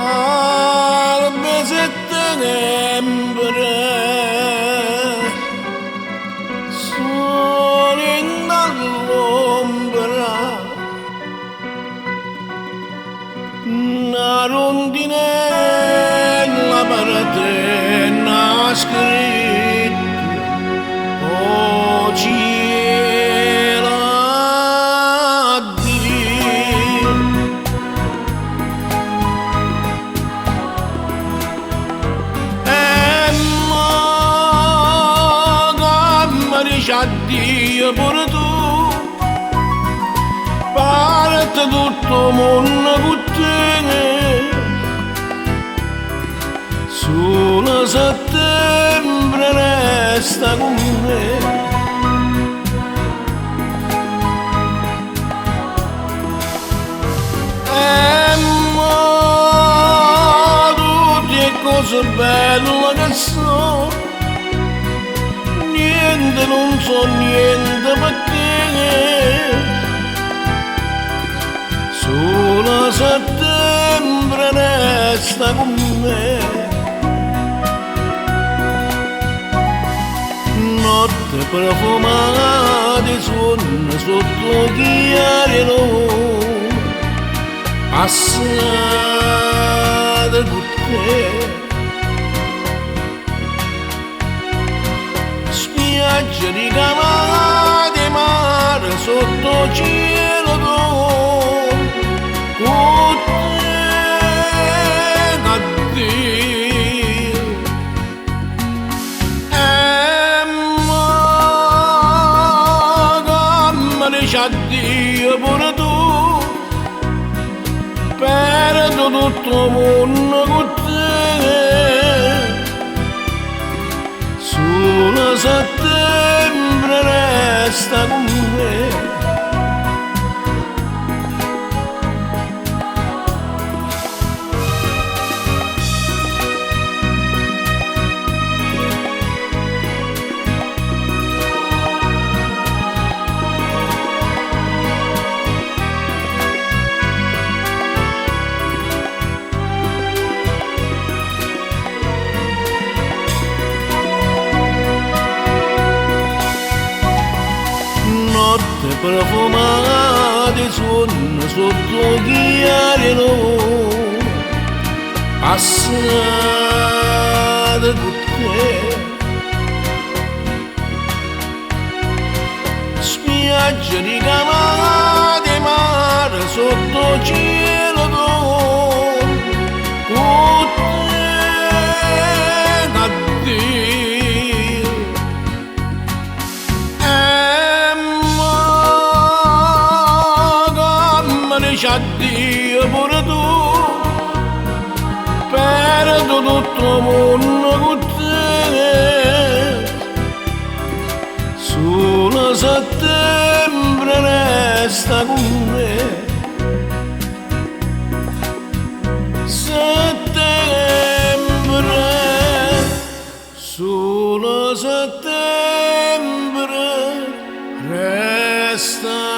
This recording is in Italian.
Al settembre soli dall'ombra una rondinella parte nascritto oggi addio pure tu, parte tutto mondo con te, solo settembre resta con me. Ma tutte cose belle che sono, niente, non so niente perché solo settembre resta con me. Notte profumata di sonno sotto chiari luna, passate con te. Spiaggia di camate mare sotto cielo d'oro, con te addio. Ma come dici addio pure tu, perdo tutto il mondo con te, solo settembre resta con me. Notte profumata di sonno sotto chiari luna, passate con te. Spiaggia di camate mare sotto cielo d'oro, con te addio. Dici addio pure tu, perdo tutto il mondo con te, solo settembre resta con me. Settembre, solo settembre resta